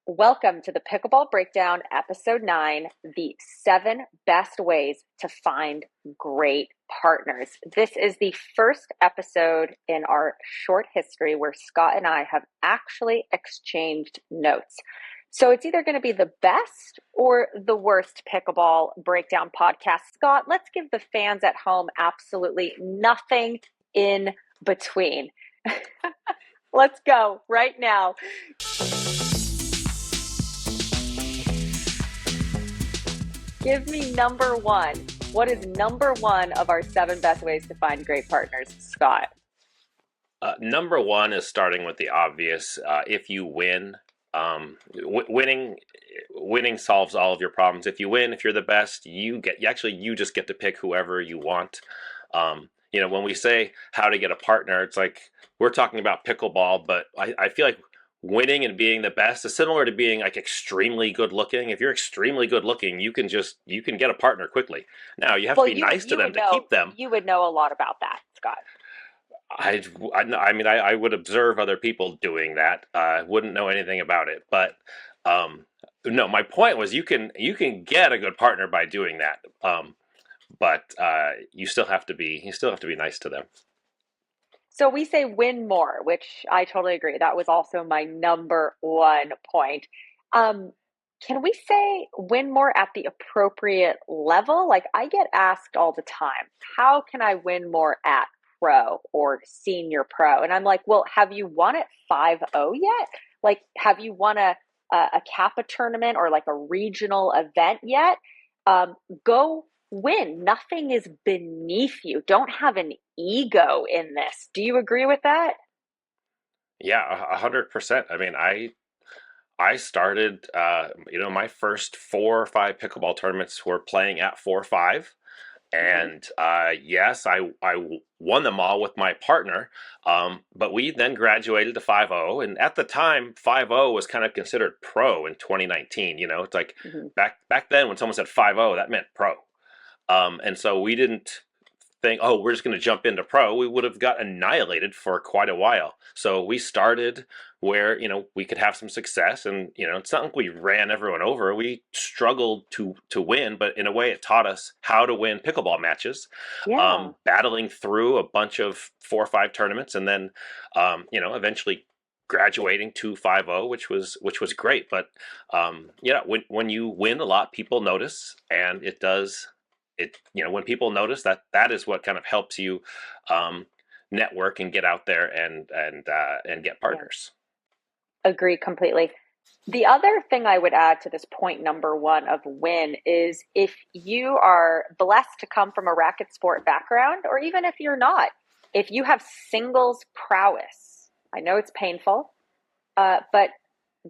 Welcome to the Pickleball Breakdown, Episode 9, the 7 best ways to find great partners. This is the first episode in our short history where Scott and I have actually exchanged notes. So it's either going to be the best or the worst Pickleball Breakdown podcast. Scott, let's give the fans at home absolutely nothing in between. Let's go right now. Give me number one. What is number one of our 7 best ways to find great partners, Scott? Number one is starting with the obvious. If you win, winning solves all of your problems. If you win, if you're the best, you just get to pick whoever you want. When we say how to get a partner, it's like we're talking about pickleball, but I feel like winning and being the best is similar to being like extremely good looking. If you're extremely good looking, you can get a partner quickly. Now you have to be nice to them to keep them. You would know a lot about that, Scott. I would observe other people doing that. Wouldn't know anything about it, but no. My point was you can get a good partner by doing that, but you still have to be nice to them. So we say win more, which I totally agree. That was also my number one point. Can we say win more at the appropriate level? Like I get asked all the time, how can I win more at pro or senior pro? And I'm like, well, have you won at 5-0 yet? Like, have you won a Kappa tournament or like a regional event yet? Go win. Nothing is beneath you. Don't have an ego in this. Do you agree with that? Yeah, 100%. I mean, I started, my first 4 or 5 pickleball tournaments were playing at 4-5. And yes, I won them all with my partner, but we then graduated to 5-0. And at the time, 5-0 was kind of considered pro in 2019. It's like back then when someone said 5-0, that meant pro. And so we didn't think, oh, we're just going to jump into pro. We would have got annihilated for quite a while. So we started where, we could have some success. And, it's not like we ran everyone over. We struggled to win, but in a way it taught us how to win pickleball matches, battling through a bunch of 4 or 5 tournaments and then, eventually graduating to 5-0, which was great. But, when you win a lot, people notice, and it does. When people notice, that is what kind of helps you network and get out there and get partners. Agree completely. The other thing I would add to this point number one of win is if you are blessed to come from a racket sport background, or even if you're not, if you have singles prowess, I know it's painful, but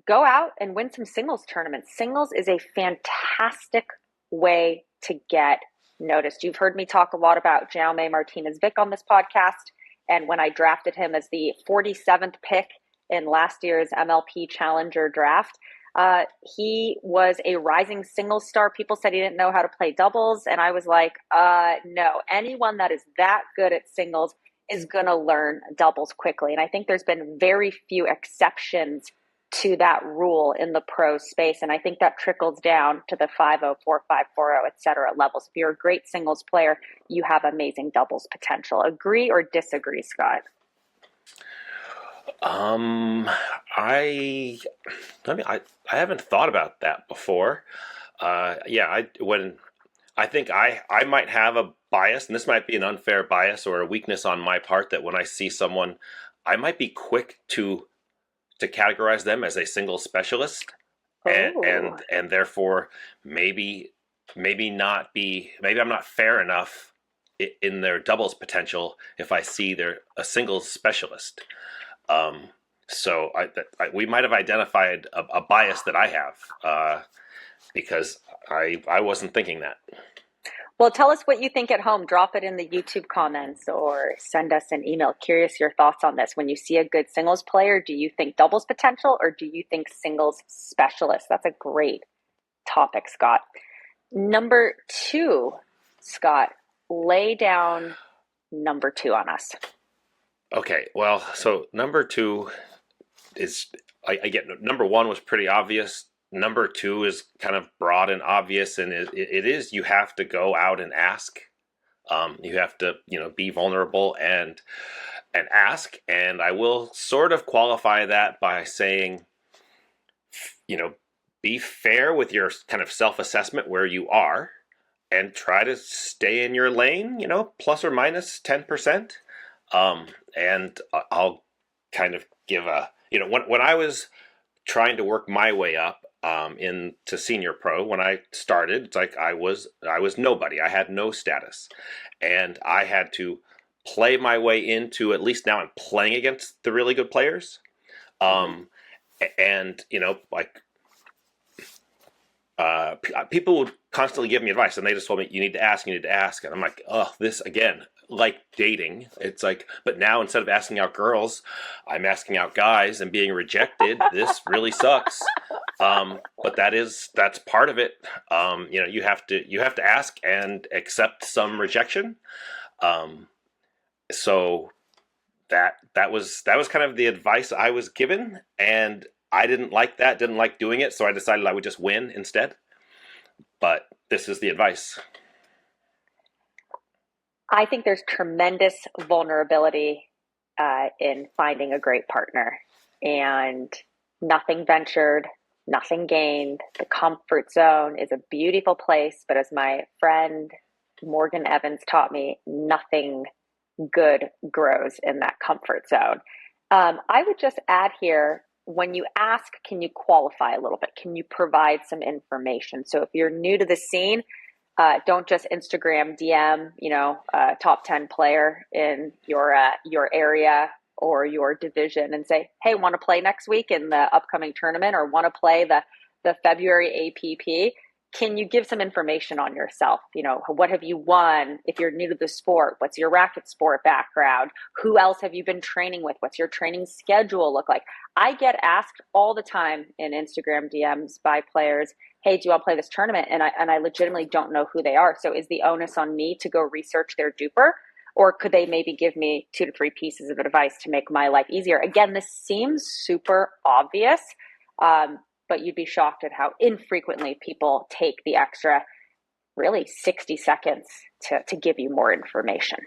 go out and win some singles tournaments. Singles is a fantastic way to get noticed. You've heard me talk a lot about Jaume Martinez-Vic on this podcast. And when I drafted him as the 47th pick in last year's MLP Challenger draft, he was a rising singles star. People said he didn't know how to play doubles. And I was like, no, anyone that is that good at singles is going to learn doubles quickly. And I think there's been very few exceptions to that rule in the pro space. And I think that trickles down to the 5-0, 4-5, 4-0, et cetera levels. If you're a great singles player, you have amazing doubles potential. Agree or disagree, Scott? I haven't thought about that before. I think I might have a bias, and this might be an unfair bias or a weakness on my part, that when I see someone, I might be quick to categorize them as a single specialist, and therefore maybe I'm not fair enough in their doubles potential if I see they're a singles specialist. So we might have identified a bias that I have because I wasn't thinking that. Well, tell us what you think at home. Drop it in the YouTube comments or send us an email. Curious your thoughts on this. When you see a good singles player, do you think doubles potential or do you think singles specialist? That's a great topic, Scott. Number 2, Scott, lay down number 2 on us. Okay, well, so number 2 is, I get, number one was pretty obvious. Number two is kind of broad and obvious, and it is, you have to go out and ask. You have to, be vulnerable and ask. And I will sort of qualify that by saying, you know, be fair with your kind of self-assessment where you are, and try to stay in your lane, plus or minus 10%. And I'll kind of give when I was trying to work my way up into senior pro, when I started, it's like I was nobody. I had no status, and I had to play my way into, at least now I'm playing against the really good players. Mm-hmm. And people would constantly give me advice, and they just told me, you need to ask, and I'm like, oh, this again, like dating. It's like, but now instead of asking out girls, I'm asking out guys and being rejected. This really sucks. But that's part of it. You have to ask and accept some rejection. So that was kind of the advice I was given, and I didn't like that, didn't like doing it, so I decided I would just win instead. But this is the advice. I think there's tremendous vulnerability in finding a great partner, and nothing ventured, nothing gained. The comfort zone is a beautiful place, but as my friend Morgan Evans taught me, nothing good grows in that comfort zone. I would just add here, when you ask, can you qualify a little bit? Can you provide some information? So if you're new to the scene, don't just Instagram DM, top 10 player in your area or your division and say, hey, want to play next week in the upcoming tournament, or want to play the February APP? Can you give some information on yourself? What have you won? If you're new to the sport, what's your racket sport background? Who else have you been training with? What's your training schedule look like? I get asked all the time in Instagram DMs by players, hey, do you want to play this tournament? And I legitimately don't know who they are. So is the onus on me to go research their duper? Or could they maybe give me 2 to 3 pieces of advice to make my life easier? Again, this seems super obvious, but you'd be shocked at how infrequently people take the extra, really 60 seconds to give you more information.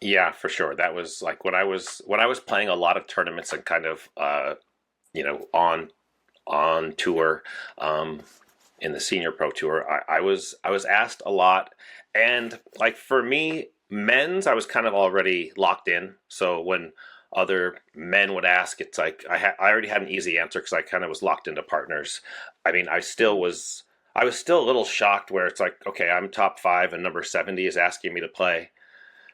Yeah, for sure. That was like when I was playing a lot of tournaments and kind of on tour, in the senior pro tour, I was asked a lot, and like for me, men's, I was kind of already locked in. So when other men would ask, it's like I already had an easy answer because I kind of was locked into partners. I mean, I was still a little shocked where it's like, okay, I'm top 5 and number 70 is asking me to play.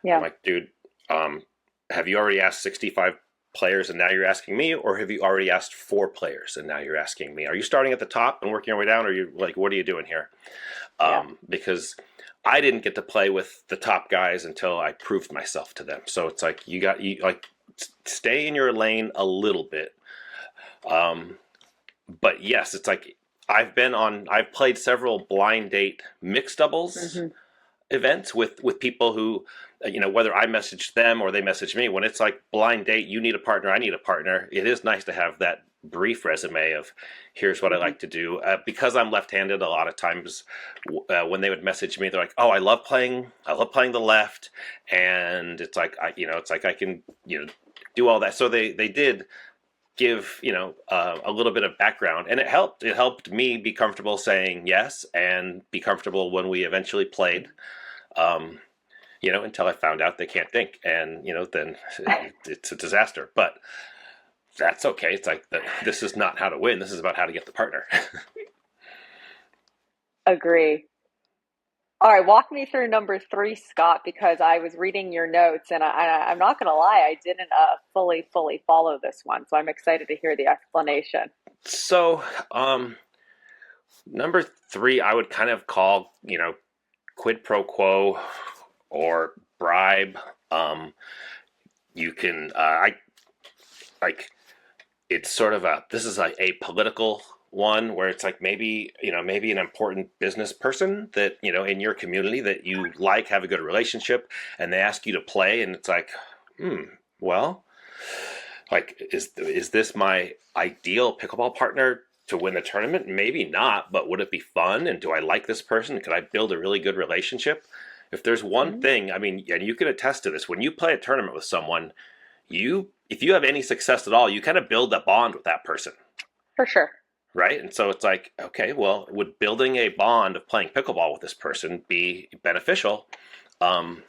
I'm Yeah. like, dude, have you already asked 65 players and now you're asking me, or have you already asked 4 players and now you're asking me? Are you starting at the top and working your way down, or are you like, what are you doing here? Yeah. Because I didn't get to play with the top guys until I proved myself to them. So it's like you like stay in your lane a little bit. But yes, it's like I've played several blind date mixed doubles Mm-hmm. events with people who, whether I message them or they message me. When it's like blind date, you need a partner, I need a partner, it is nice to have that brief resume of here's what I Mm-hmm. like to do. Because I'm left-handed, a lot of times when they would message me, they're like, oh, I love playing the left, and it's like it's like I can do all that. So they did give a little bit of background, and it helped me be comfortable saying yes and be comfortable when we eventually played, until I found out they can't think, and then it's a disaster. But that's okay. It's like this is not how to win, this is about how to get the partner. Agree. All right, walk me through number 3, Scott, because I was reading your notes, and I'm not going to lie, I didn't fully follow this one. So I'm excited to hear the explanation. So number 3, I would kind of call quid pro quo or bribe. You can I like it's sort of this is like a political one where it's like maybe maybe an important business person that in your community that you have a good relationship, and they ask you to play, and it's like, well, like, is this my ideal pickleball partner to win the tournament? Maybe not, but would it be fun? And do I like this person? Could I build a really good relationship? If there's one Mhm. thing, I mean, and you can attest to this, when you play a tournament with someone, if you have any success at all, you kind of build a bond with that person, For sure. right? And so it's like, okay, well, would building a bond of playing pickleball with this person be beneficial? Um,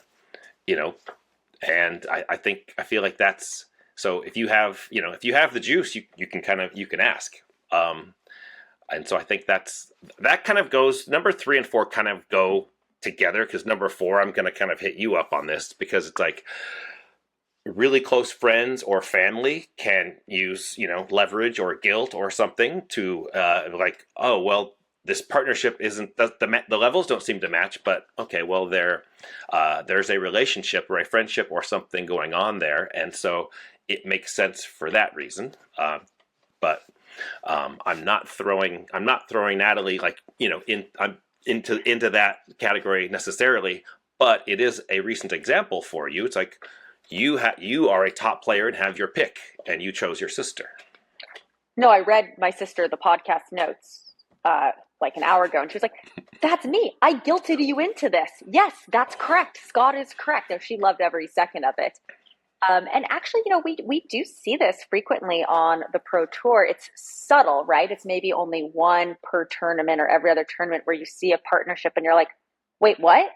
you know, and I feel like that's so. If you have, if you have the juice, you can you can ask. Um, and so I think that kind of goes. Number three and four kind of go together, because number four, I'm going to kind of hit you up on this, because it's like really close friends or family can use, leverage or guilt or something to, like, oh well, this partnership isn't the levels don't seem to match, but okay, well, there's a relationship or a friendship or something going on there, and so it makes sense for that reason. But I'm not throwing Natalie, like, into that category necessarily, but it is a recent example for you. It's like you are a top player and have your pick, and you chose your sister. No, I read my sister the podcast notes like an hour ago, and she was like, "That's me. I guilted you into this. Yes, that's correct. Scott is correct." And she loved every second of it. And actually, we do see this frequently on the Pro Tour. It's subtle, right? It's maybe only one per tournament or every other tournament where you see a partnership and you're like, wait, what?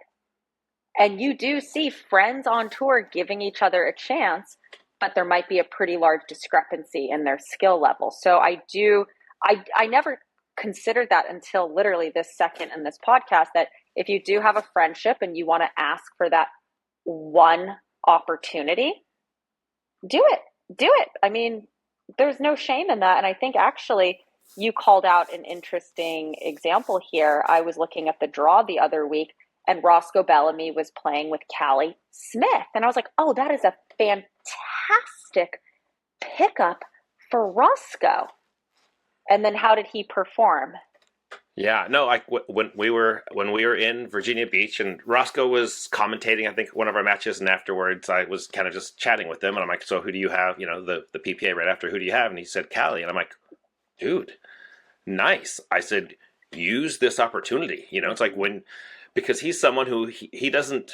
And you do see friends on tour giving each other a chance, but there might be a pretty large discrepancy in their skill level. So I never considered that until literally this second in this podcast, that if you do have a friendship and you want to ask for that one opportunity, do it. Do it. I mean, there's no shame in that. And I think actually you called out an interesting example here. I was looking at the draw the other week, and Roscoe Bellamy was playing with Callie Smith. And I was like, oh, that is a fantastic pickup for Roscoe. And then how did he perform? Yeah, no, like when we were in Virginia Beach, and Roscoe was commentating, I think, one of our matches, and afterwards I was kind of just chatting with him, and I'm like, so who do you have? The PPA right after, who do you have? And he said Callie, and I'm like, dude, nice. I said, use this opportunity. It's like, Mm-hmm. because he's someone who he doesn't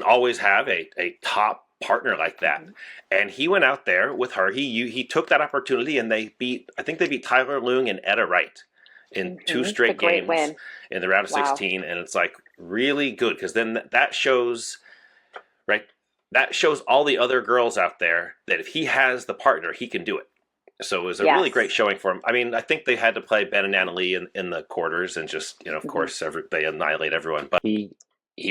always have a top partner like that, Mm-hmm. and he went out there with her. He took that opportunity, and I think they beat Tyler Leung and Etta Wright in two Mm-hmm. It's a straight great games win. in the round of Wow. 16, and it's like really good, because then that shows, right, that shows all the other girls out there that if he has the partner, he can do it. So it was a really great Yes. showing for him. I mean, I think they had to play Ben and Natalie in the quarters, and just, of Mm-hmm. course, they annihilate everyone. But he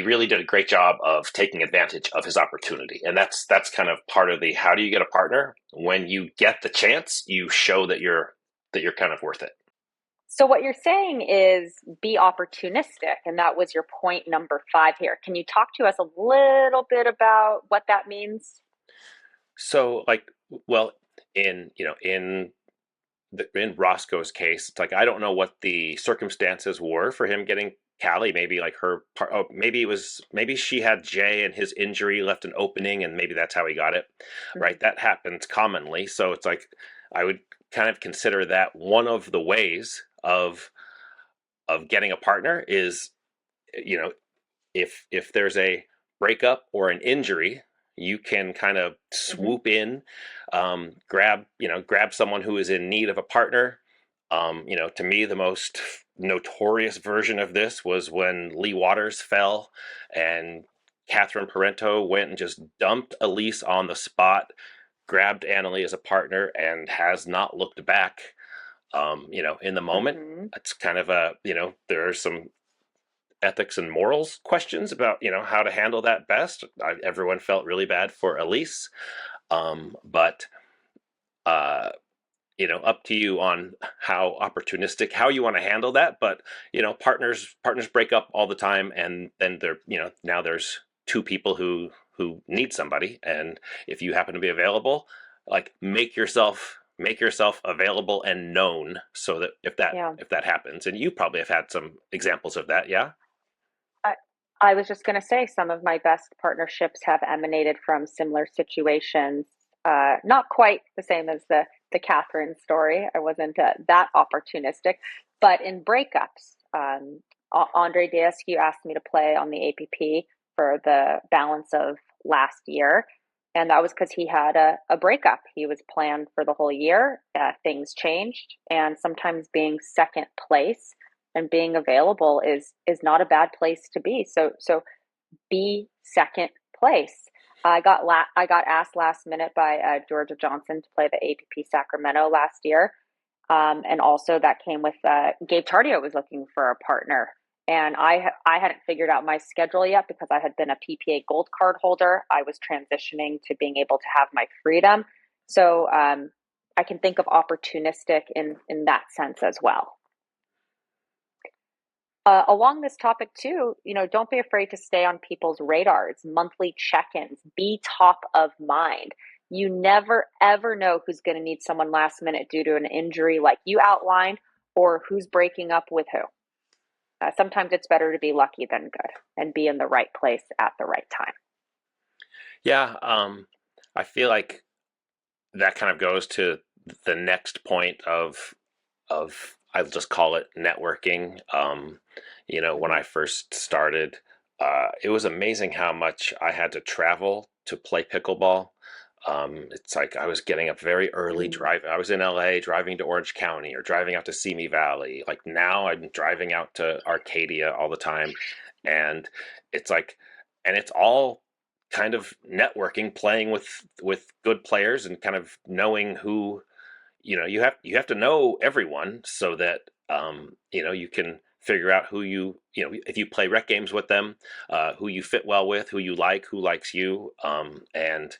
really did a great job of taking advantage of his opportunity, and that's kind of part of the how do you get a partner. When you get the chance, you show that you're kind of worth it. So what you're saying is be opportunistic, and that was your point number five here. Can you talk to us a little bit about what that means? So, like, well, in Roscoe's case, it's like I don't know what the circumstances were for him getting Callie. Maybe like maybe she had Jay and his injury left an opening, and maybe that's how he got it. Mhm. Right, that happens commonly. So it's like I would kind of consider that one of the ways of getting a partner is, you know if there's a breakup or an injury, you can kind of Mhm. swoop in, grab someone who is in need of a partner. To me, the most notorious version of this was when Lee Waters fell, and Catherine Parento went and just dumped Elise on the spot, grabbed Annalie as a partner, and has not looked back. In the moment, Mhm. it's kind of there are some ethics and morals questions about how to handle that best. Everyone felt really bad for Elise, but uh, up to you on how you want to handle that. But partners break up all the time, and then now there's two people who need somebody, and if you happen to be available, like make yourself available and known, so that if that Yeah. if that happens, and you probably have had some examples of that, yeah. I, I was just going to say some of my best partnerships have emanated from similar situations. Not quite the same as the Catherine story. I wasn't that opportunistic, but in breakups, Andre Diascu asked me to play on the APP for the balance of last year. And that was because he had a breakup. He was planned for the whole year. Things changed, and sometimes being second place and being available is not a bad place to be. So be second place. I got asked last minute by Georgia Johnson to play the APP Sacramento last year, and also that came with Gabe Tardio was looking for a partner, and I hadn't figured out my schedule yet because I had been a PPA Gold card holder. I was transitioning to being able to have my freedom, so I can think of opportunistic in that sense as well. Along this topic too, don't be afraid to stay on people's radars, monthly check-ins, be top of mind. You never ever know who's going to need someone last minute due to an injury like you outlined, or who's breaking up with who. Sometimes it's better to be lucky than good and be in the right place at the right time. Yeah, I feel like that kind of goes to the next point of I'll just call it networking. When Mm-hmm. I first started, it was amazing how much I had to travel to play pickleball. It's like I was getting up very early, Mm-hmm. driving. I was in LA, driving to Orange County or driving out to Simi Valley. Like now, I'm driving out to Arcadia all the time, and it's like, and it's all kind of networking, playing with good players, and kind of knowing who you have to know everyone so that you can figure out who if you play rec games with them, who you fit well with, who you like, who likes you, and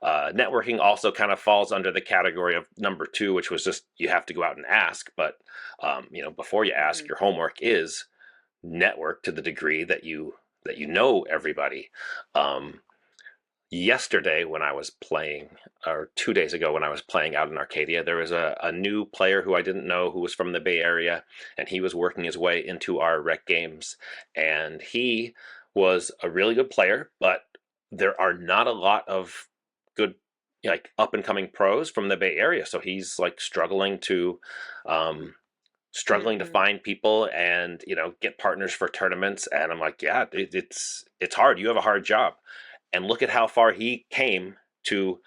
networking also kind of falls under the category of number two, which was just you have to go out and ask. But before you ask, Mm-hmm. your homework is network to the degree that you know everybody. Um, Yesterday when I was playing, or 2 days ago when I was playing out in Arcadia, there was a new player who I didn't know who was from the Bay Area, and he was working his way into our rec games. And he was a really good player, but there are not a lot of good, like up and coming pros from the Bay Area. So he's like um, struggling to Mm-hmm. find people and get partners for tournaments. And I'm like, yeah, it's hard. You have a hard job, and look at how far he came to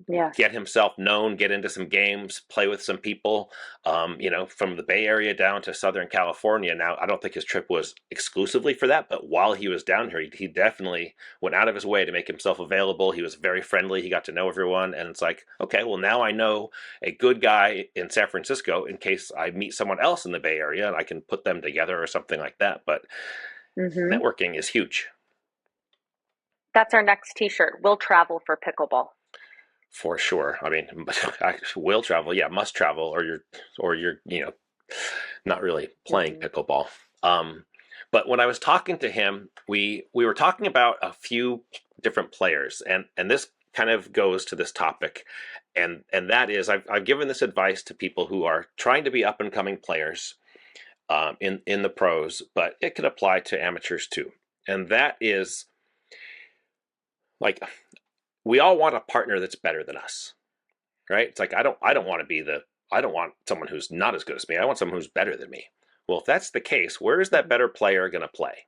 Yes. get himself known, get into some games, play with some people, from the Bay Area down to Southern California. Now, I don't think his trip was exclusively for that, but while he was down here, he definitely went out of his way to make himself available. He was very friendly. He got to know everyone. And it's like, okay, well, now I know a good guy in San Francisco in case I meet someone else in the Bay Area and I can put them together or something like that. But Mm-hmm. networking is huge. That's our next T-shirt. We'll travel for pickleball. For sure. I mean, I will travel. Yeah, must travel, or you're, not really playing Mm-hmm. pickleball. Um, but when I was talking to him, we were talking about a few different players, and this kind of goes to this topic, and that is I've given this advice to people who are trying to be up and coming players, in the pros, but it can apply to amateurs too. And that is like we all want a partner that's better than us, right? It's like I don't want to be I don't want someone who's not as good as me. I want someone who's better than me. Well, if that's the case, where is that Mm-hmm. better player going to play?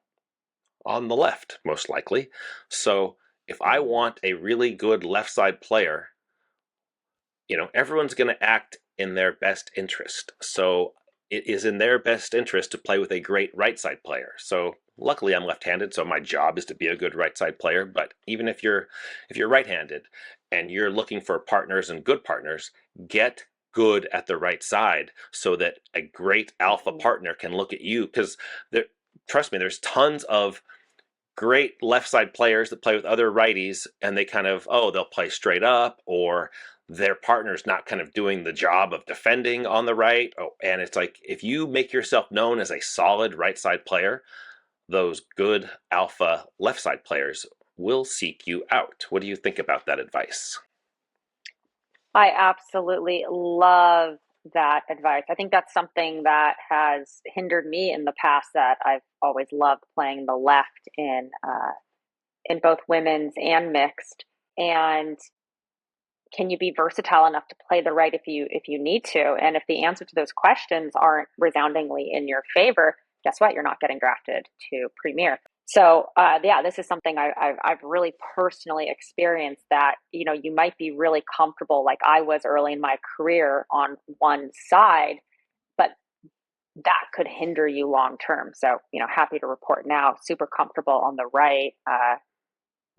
On the left, most likely. So if I Mm-hmm. want a really good left side player, everyone's going to act in their best interest. So it is in their best interest to play with a great right side player. So luckily I'm left-handed, so my job is to be a good right side player. But even if you're right-handed and you're looking for partners and good partners, get good at the right side so that a great alpha Mm-hmm. partner can look at you. Because there, trust me, there's tons of great left side players that play with other righties, and they kind of, they'll play straight up, or their partner's not kind of doing the job of defending on the right. And it's like, if you make yourself known as a solid right side player, those good alpha left side players will seek you out. What do you think about that advice? I absolutely love that advice. I think that's something that has hindered me in the past. That I've always loved playing the left in both women's and mixed. And can you be versatile enough to play the right if you need to? And if the answer to those questions aren't resoundingly in your favor, guess what? You're not getting drafted to Premier. So yeah, this is something I've really personally experienced, that you might be really comfortable, like I was early in my career, on one side, but that could hinder you long term. So happy to report now, super comfortable on the right.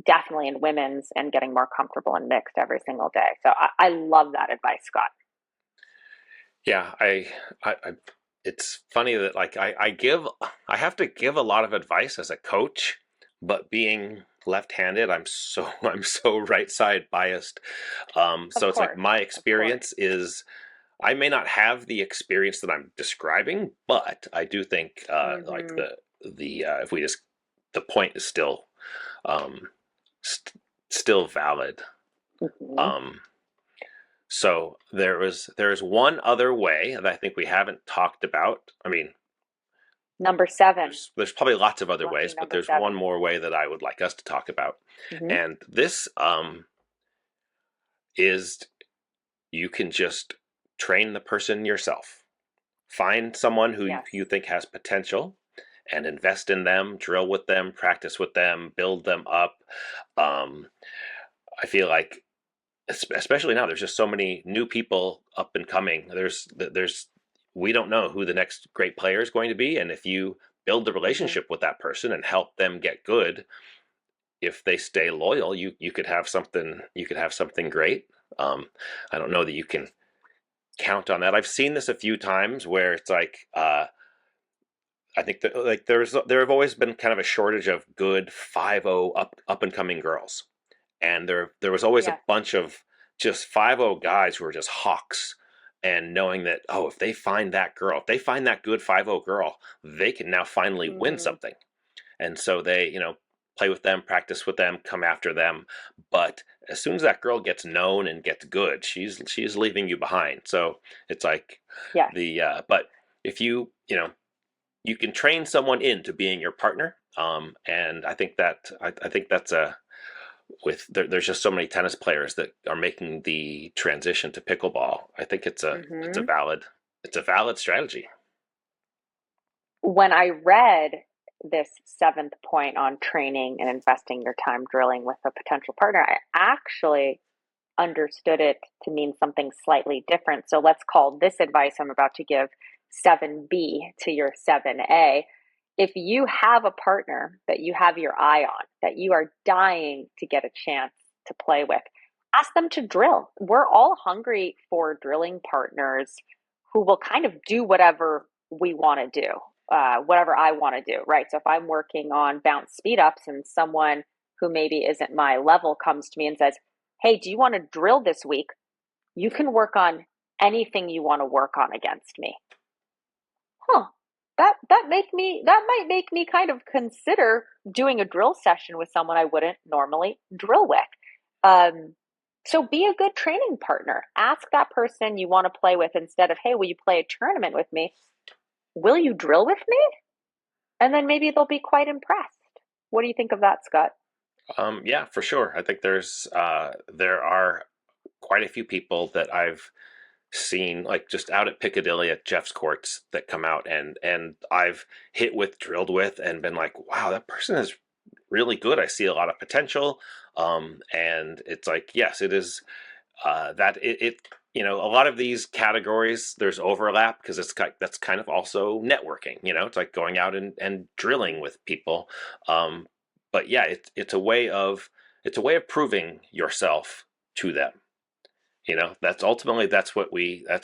Definitely in women's, and getting more comfortable in mixed every single day. So I love that advice, Scott. Yeah, I it's funny that like I have to give a lot of advice as a coach, but being left-handed, I'm so right side biased. Of So it's like course, my of course. experience is I may not have the experience that I'm describing, but I do think like Mm-hmm. the if we just the point is still um, still valid. Mm-hmm. Um, so there's one other way that I think we haven't talked about. I mean, Number seven. there's probably lots of other Lucky ways, but number there's one seven. more way that I would like us to talk about, Mm-hmm. and this is you can just train the person yourself. Find someone who Yes. you think has potential and invest in them, drill with them, practice with them, build them up. Um, I feel like, especially now, there's just so many new people up and coming. We don't know who the next great player is going to be, and if you build the Mm-hmm. relationship with that person and help them get good, if they stay loyal, you could have something. You could have something great. I don't know that you can count on that. I've seen this a few times where it's like I think that like there have always been kind of a shortage of good 5-0 up and coming girls, and there was always a Yes. bunch of just 5-0 guys who were just hawks, and knowing that, oh, if they find that girl, if they find that good 5-0 girl, they can now finally win Mm-hmm. something, and so they play with them, practice with them, come after them, but as soon as that girl gets known and gets good, she's leaving you behind. So it's like Yes. the but if you can train someone into being your partner. And I think that's a there's just so many tennis players that are making the transition to pickleball. I think Mm-hmm. it's a valid strategy. When I read this seventh point on training and investing your time drilling with a potential partner, I actually understood it to mean something slightly different. So let's call this advice I'm about to give 7B to your 7A. If you have a partner that you have your eye on, that you are dying to get a chance to play with, ask them to drill. We're all hungry for drilling partners who will kind of do whatever we want to do, whatever I want to do, right? So if I'm working on bounce speed ups and someone who maybe isn't my level comes to me and says, hey, do you want to drill this week? You can work on anything you want to work on against me. Huh. That might make me kind of consider doing a drill session with someone I wouldn't normally drill with. Um, so be a good training partner. Ask that person you want to play with, instead of, hey, will you play a tournament with me? Will you drill with me? And then maybe they'll be quite impressed. What do you think of that, Scott? Yeah, for sure. I think there are quite a few people that I've seen like just out at Piccadilly at Jeff's courts that come out and I've hit with, drilled with, and been like, wow, that person is really good. I see a lot of potential. And it's like, yes, it is that it a lot of these categories there's overlap because that's kind of also networking. It's like going out and drilling with people. Um, but yeah, it's a way of proving yourself to them. That's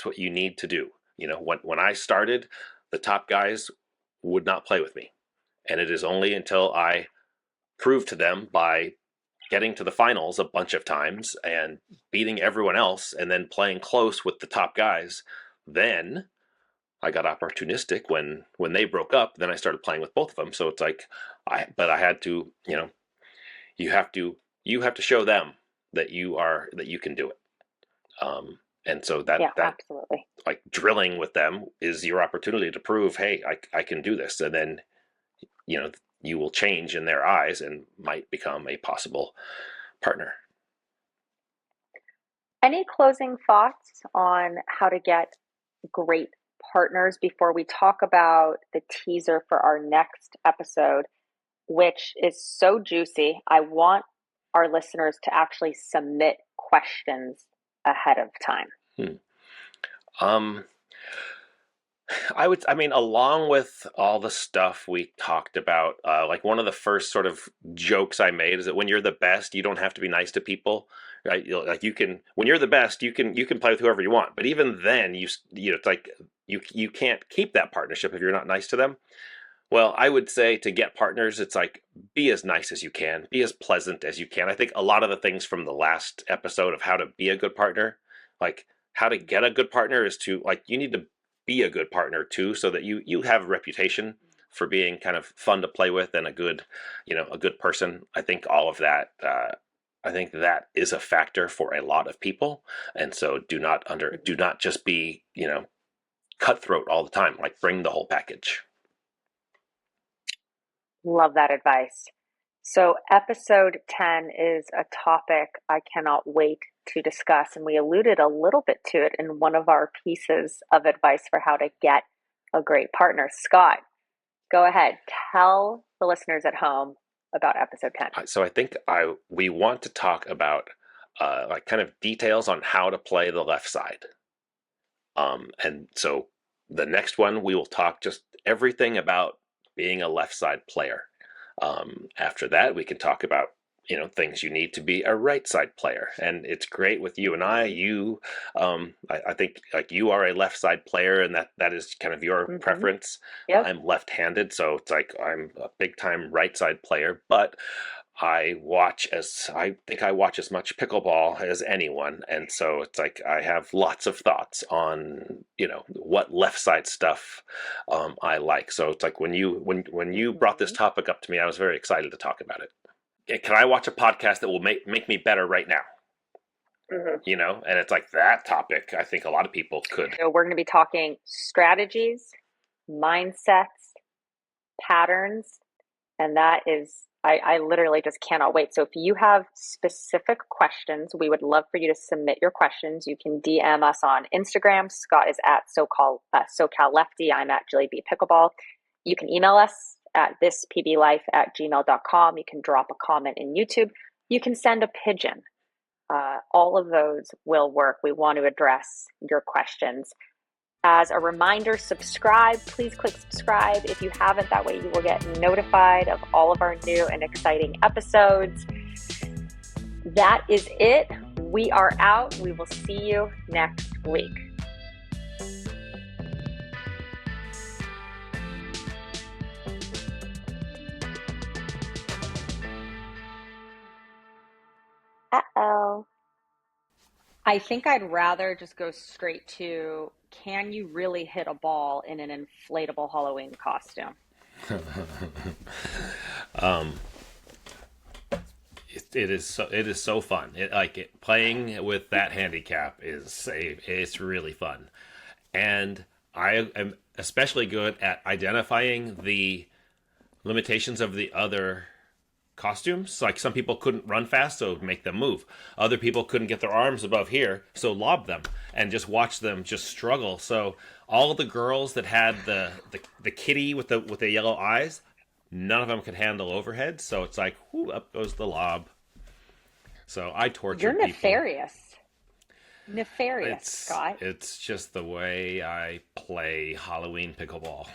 what you need to do. When I started, the top guys would not play with me, and it is only until I proved to them by getting to the finals a bunch of times and beating everyone else and then playing close with the top guys, then I got opportunistic when they broke up. Then I started playing with both of them. So it's like I had to, you have to show them that you can do it. And so Yeah, that absolutely. like drilling with them is your opportunity to prove, hey, I can do this. And then, you know, you will change in their eyes and might become a possible partner. Any closing thoughts on how to get great partners before we talk about the teaser for our next episode, which is so juicy? I want our listeners to actually submit questions ahead of time. Hmm. Um, I mean, along with all the stuff we talked about, like one of the first sort of jokes I made is that when you're the best, you don't have to be nice to people, right? Like you can, when you're the best, you can play with whoever you want. But even then, it's like you can't keep that partnership if you're not nice to them. Well, I would say to get partners, it's like be as nice as you can, be as pleasant as you can. I think a lot of the things from the last episode of how to be a good partner, like how to get a good partner, is to like you need to be a good partner too, so that you have a reputation for being kind of fun to play with and a good, a good person. I think all of that. I think that is a factor for a lot of people, and so do not just be cutthroat all the time. Like bring the whole package. Love that advice. So, episode 10 is a topic I cannot wait to discuss. And we alluded a little bit to it in one of our pieces of advice for how to get a great partner. Scott, go ahead. Tell the listeners at home about episode 10. So I think I we want to talk about like kind of details on how to play the left side. And so the next one we will talk just everything about being a left side player. After that, we can talk about things you need to be a right side player, and it's great with you and I. I think like you are a left side player, and that is kind of your Mm-hmm. preference. Yep. I'm left-handed, so it's like I'm a big time right side player, but I think I watch as much pickleball as anyone, and so it's like I have lots of thoughts on what left side stuff I like. So it's like when you brought this Mm-hmm. topic up to me, I was very excited to talk about it. Can I watch a podcast that will make me better right now? Mm-hmm. And it's like that topic. I think a lot of people could. So, we're going to be talking strategies, mindsets, patterns, and that is I literally just cannot wait. So if you have specific questions, we would love for you to submit your questions. You can DM us on Instagram. Scott is at SoCal Lefty. I'm at Julie B Pickleball. You can email us at thispblife@gmail.com. You can drop a comment in YouTube. You can send a pigeon. All of those will work. We want to address your questions. As a reminder, subscribe. Please click subscribe if you haven't. That way you will get notified of all of our new and exciting episodes. That is it. We are out. We will see you next week. Uh-oh. I think I'd rather just go straight to, can you really hit a ball in an inflatable Halloween costume? um, it is so fun. Playing with that handicap it's really fun, and I am especially good at identifying the limitations of the other costumes. Like some people couldn't run fast, so make them move. Other people couldn't get their arms above here, so lob them and just watch them just struggle. So all the girls that had the kitty with the yellow eyes, none of them could handle overhead. So it's like, whoo, up goes the lob. So I You're tortured people. nefarious. Nefarious, It's Scott. it's just the way I play Halloween pickleball.